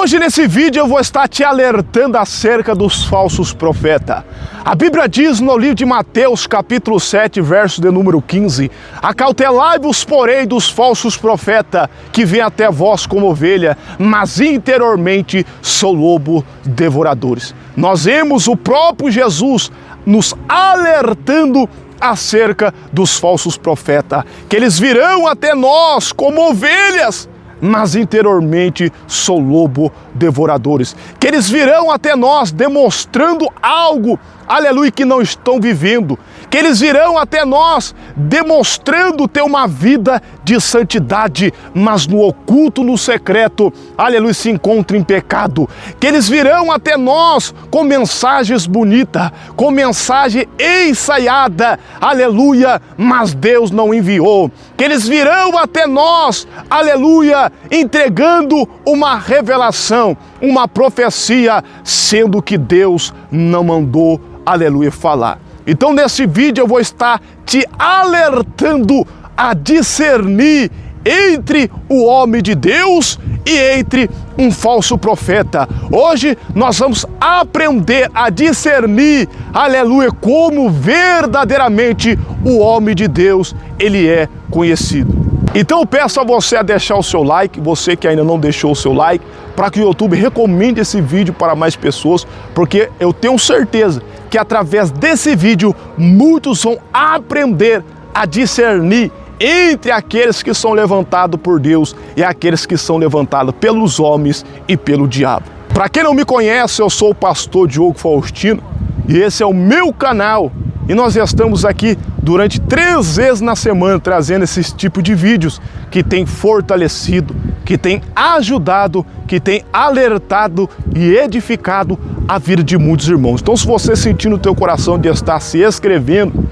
Hoje nesse vídeo eu vou estar te alertando acerca dos falsos profetas. A Bíblia diz no livro de Mateus, capítulo 7, verso de número 15: Acautelai-vos, porém, dos falsos profetas, que vêm até vós como ovelha, mas interiormente são lobo devoradores. Nós vemos o próprio Jesus nos alertando acerca dos falsos profetas, que eles virão até nós como ovelhas, mas interiormente são lobo devoradores, que eles virão até nós demonstrando algo, aleluia, que não estão vivendo, que eles virão até nós demonstrando ter uma vida de santidade, mas no oculto, no secreto, aleluia, se encontra em pecado, que eles virão até nós com mensagens bonitas, com mensagem ensaiada, aleluia, mas Deus não enviou, que eles virão até nós, aleluia, entregando uma revelação, uma profecia, sendo que Deus não mandou, aleluia, falar. Então nesse vídeo eu vou estar te alertando a discernir entre o homem de Deus e entre um falso profeta. Hoje nós vamos aprender a discernir, aleluia, como verdadeiramente o homem de Deus ele é conhecido. Então eu peço a você a deixar o seu like, você que ainda não deixou o seu like, para que o YouTube recomende esse vídeo para mais pessoas, porque eu tenho certeza que através desse vídeo muitos vão aprender a discernir entre aqueles que são levantados por Deus e aqueles que são levantados pelos homens e pelo diabo. Para quem não me conhece, eu sou o pastor Diogo Faustino e esse é o meu canal. E nós estamos aqui durante 3 vezes na semana trazendo esse tipo de vídeos que tem fortalecido, que tem ajudado, que tem alertado e edificado a vida de muitos irmãos. Então, se você sentir no teu coração de estar se inscrevendo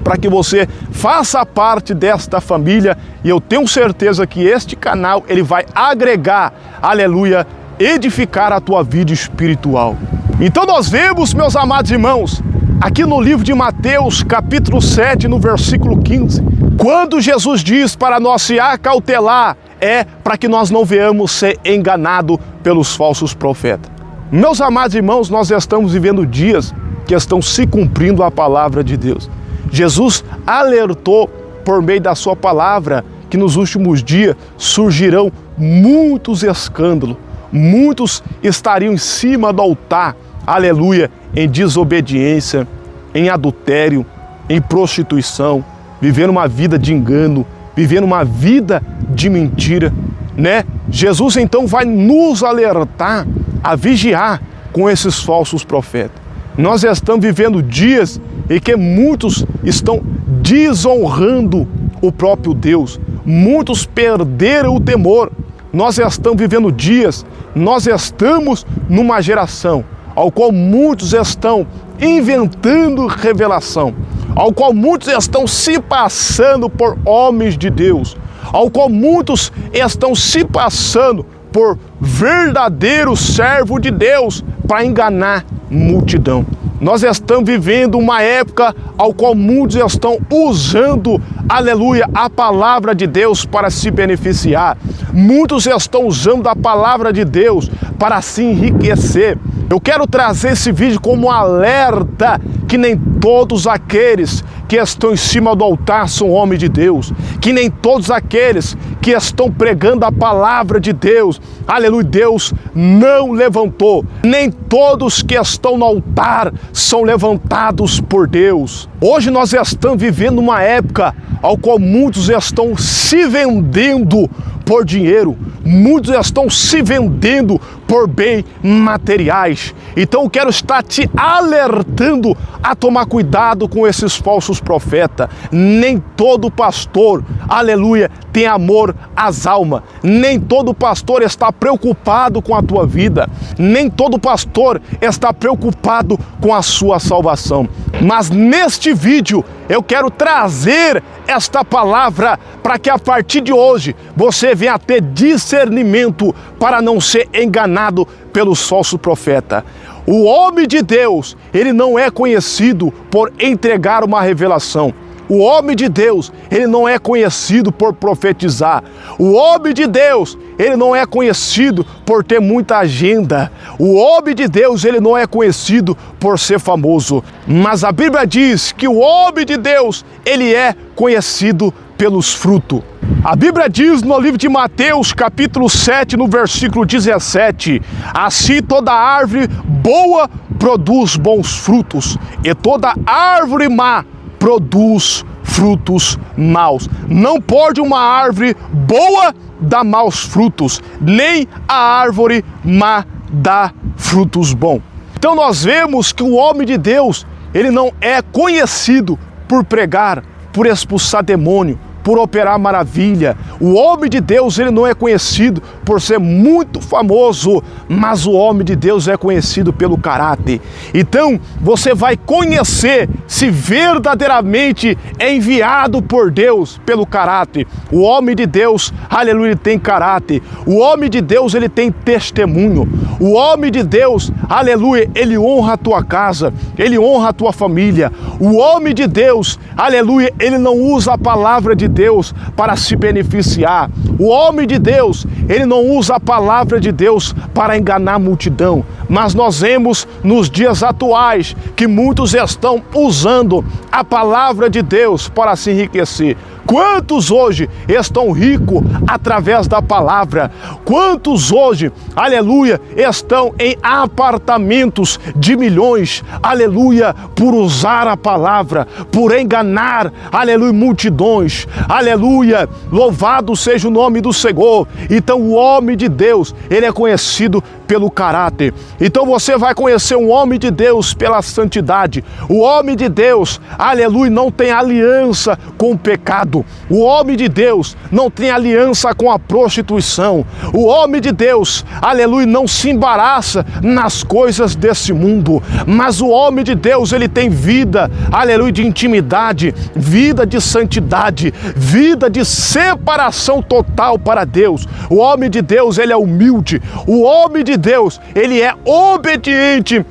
para que você faça parte desta família, e eu tenho certeza que este canal ele vai agregar, aleluia, edificar a tua vida espiritual. Então nós vemos, meus amados irmãos, aqui no livro de Mateus, capítulo 7, no versículo 15, quando Jesus diz para nós se acautelar, é para que nós não venhamos ser enganados pelos falsos profetas. Meus amados irmãos, nós estamos vivendo dias que estão se cumprindo a palavra de Deus. Jesus alertou por meio da sua palavra que nos últimos dias surgirão muitos escândalos, muitos estariam em cima do altar, aleluia, em desobediência, em adultério, em prostituição, vivendo uma vida de engano, vivendo uma vida de mentira, né? Jesus então vai nos alertar a vigiar com esses falsos profetas. Nós estamos vivendo dias em que muitos estão desonrando o próprio Deus, muitos perderam o temor. Nós estamos vivendo dias, nós estamos numa geração ao qual muitos estão inventando revelação, ao qual muitos estão se passando por homens de Deus, ao qual muitos estão se passando por verdadeiros servos de Deus para enganar multidão. Nós estamos vivendo uma época ao qual muitos estão usando, aleluia, a palavra de Deus para se beneficiar. Muitos estão usando a palavra de Deus para se enriquecer. Eu quero trazer esse vídeo como um alerta que nem todos aqueles que estão em cima do altar são homens de Deus, que nem todos aqueles que estão pregando a palavra de Deus, aleluia, Deus não levantou. Nem todos que estão no altar são levantados por Deus. Hoje nós estamos vivendo uma época ao qual muitos estão se vendendo por dinheiro, muitos estão se vendendo por bens materiais. Então eu quero estar te alertando a tomar cuidado com esses falsos profetas. Nem todo pastor, aleluia, tem amor às almas. Nem todo pastor está preocupado com a tua vida. Nem todo pastor está preocupado com a sua salvação. Mas neste vídeo eu quero trazer esta palavra para que a partir de hoje você venha a ter discernimento para não ser enganado pelos falsos profetas. O homem de Deus, ele não é conhecido por entregar uma revelação. O homem de Deus, ele não é conhecido por profetizar. O homem de Deus, ele não é conhecido por ter muita agenda. O homem de Deus, ele não é conhecido por ser famoso. Mas a Bíblia diz que o homem de Deus, ele é conhecido pelos frutos. A Bíblia diz no livro de Mateus, capítulo 7, no versículo 17: assim toda árvore boa produz bons frutos, e toda árvore má produz frutos maus. Não pode uma árvore boa dar maus frutos, nem a árvore má dar frutos bons. Então nós vemos que o homem de Deus, ele não é conhecido por pregar, por expulsar demônio, por operar maravilha. O homem de Deus, ele não é conhecido por ser muito famoso, mas o homem de Deus é conhecido pelo caráter. Então, você vai conhecer se verdadeiramente é enviado por Deus pelo caráter. O homem de Deus, aleluia, ele tem caráter. O homem de Deus, ele tem testemunho. O homem de Deus, aleluia, ele honra a tua casa, ele honra a tua família. O homem de Deus, aleluia, ele não usa a palavra de Deus para se beneficiar. O homem de Deus, ele não usa a palavra de Deus para enganar a multidão. Mas nós vemos nos dias atuais que muitos estão usando a palavra de Deus para se enriquecer. Quantos hoje estão ricos através da palavra? Quantos hoje, aleluia, estão em apartamentos de milhões, aleluia, por usar a palavra, por enganar, aleluia, multidões, aleluia, louvado seja o nome do Senhor. Então o homem de Deus, ele é conhecido pelo caráter. Então você vai conhecer um homem de Deus pela santidade. O homem de Deus, aleluia, não tem aliança com o pecado. O homem de Deus não tem aliança com a prostituição. O homem de Deus, aleluia, não se embaraça nas coisas desse mundo. Mas o homem de Deus, ele tem vida, aleluia, de intimidade, vida de santidade, vida de separação total para Deus. O homem de Deus, ele é humilde. O homem de Deus, ele é obediente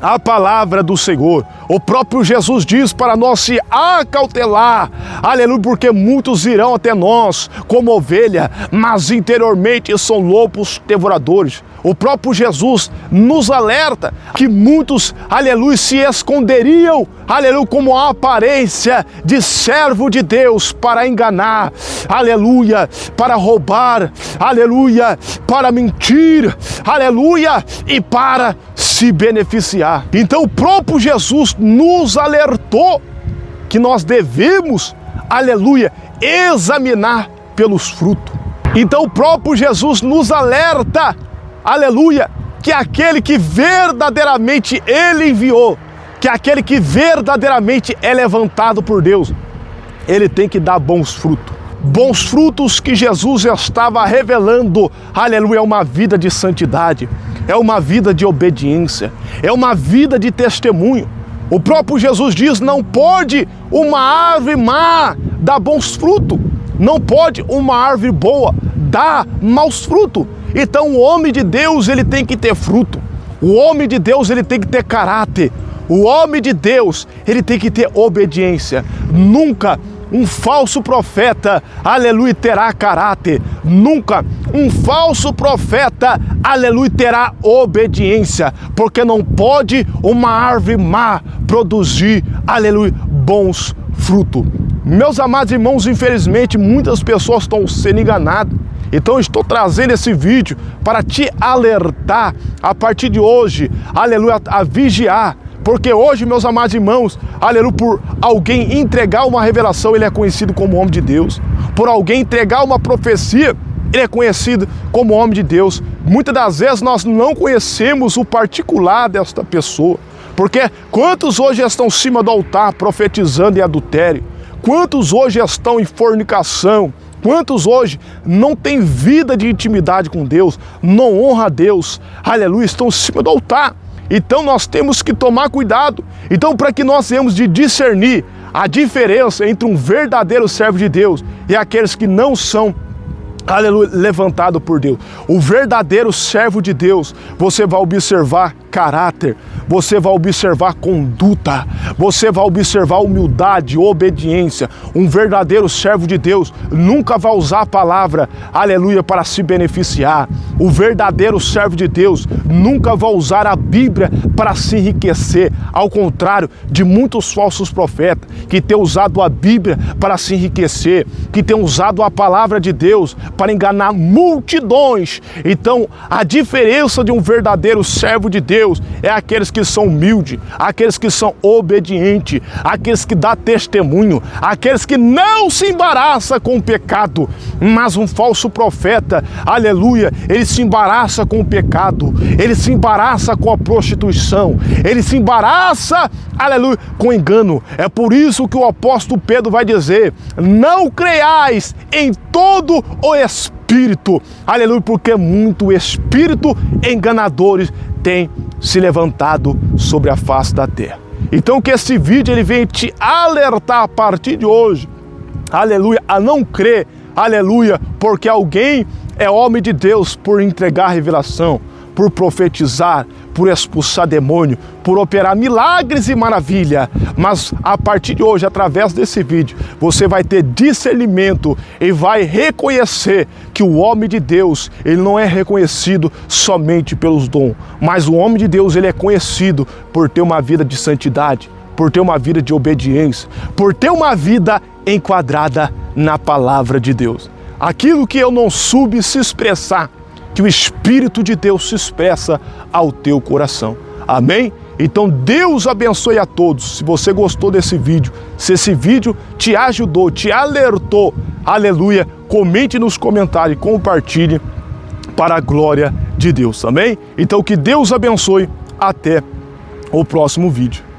à palavra do Senhor. O próprio Jesus diz para nós se acautelar, aleluia, porque muitos irão até nós como ovelha, mas interiormente são lobos devoradores. O próprio Jesus nos alerta que muitos, aleluia, se esconderiam, aleluia, como a aparência de servo de Deus para enganar, aleluia, para roubar, aleluia, para mentir, aleluia, e para se beneficiar. Então o próprio Jesus nos alertou que nós devemos, aleluia, examinar pelos frutos. Então o próprio Jesus nos alerta, aleluia, que aquele que verdadeiramente ele enviou, que aquele que verdadeiramente é levantado por Deus, ele tem que dar bons frutos. Bons frutos que Jesus estava revelando, aleluia, é uma vida de santidade, é uma vida de obediência, é uma vida de testemunho. O próprio Jesus diz, não pode uma árvore má dar bons frutos, não pode uma árvore boa dar maus frutos. Então o homem de Deus, ele tem que ter fruto. O homem de Deus, ele tem que ter caráter. O homem de Deus, ele tem que ter obediência. Nunca um falso profeta, aleluia, terá caráter. Nunca um falso profeta, aleluia, terá obediência. Porque não pode uma árvore má produzir, aleluia, bons frutos. Meus amados irmãos, infelizmente, muitas pessoas estão sendo enganadas. Então eu estou trazendo esse vídeo para te alertar a partir de hoje, aleluia, a vigiar. Porque hoje, meus amados irmãos, aleluia, por alguém entregar uma revelação, ele é conhecido como homem de Deus. Por alguém entregar uma profecia, ele é conhecido como homem de Deus. Muitas das vezes nós não conhecemos o particular desta pessoa. Porque quantos hoje estão em cima do altar profetizando em adultério? Quantos hoje estão em fornicação? Quantos hoje não têm vida de intimidade com Deus, não honra a Deus, aleluia, estão em cima do altar. Então nós temos que tomar cuidado. Então para que nós tenhamos de discernir a diferença entre um verdadeiro servo de Deus e aqueles que não são, aleluia, levantado por Deus. O verdadeiro servo de Deus, você vai observar caráter, você vai observar conduta, você vai observar humildade, obediência. Um verdadeiro servo de Deus nunca vai usar a palavra, aleluia, para se beneficiar. O verdadeiro servo de Deus nunca vai usar a Bíblia para se enriquecer, ao contrário de muitos falsos profetas que têm usado a Bíblia para se enriquecer, que têm usado a palavra de Deus para enganar multidões. Então, a diferença de um verdadeiro servo de Deus é aqueles que são humildes, aqueles que são obedientes, aqueles que dão testemunho, aqueles que não se embaraçam com o pecado. Mas um falso profeta, aleluia, ele se embaraça com o pecado, ele se embaraça com a prostituição, ele se embaraça, aleluia, com o engano. É por isso que o apóstolo Pedro vai dizer: não creiais em todo o espírito, aleluia, porque muito espírito enganadores tem se levantado sobre a face da terra. Então que esse vídeo ele vem te alertar a partir de hoje, aleluia, a não crer, aleluia, porque alguém é homem de Deus por entregar a revelação, por profetizar, por expulsar demônio, por operar milagres e maravilha. Mas a partir de hoje, através desse vídeo, você vai ter discernimento e vai reconhecer que o homem de Deus, ele não é reconhecido somente pelos dons, mas o homem de Deus, ele é conhecido por ter uma vida de santidade, por ter uma vida de obediência, por ter uma vida enquadrada na palavra de Deus. Aquilo que eu não soube se expressar, que o Espírito de Deus se expressa ao teu coração. Amém? Então Deus abençoe a todos. Se você gostou desse vídeo, se esse vídeo te ajudou, te alertou, aleluia, comente nos comentários e compartilhe para a glória de Deus. Amém? Então que Deus abençoe. Até o próximo vídeo.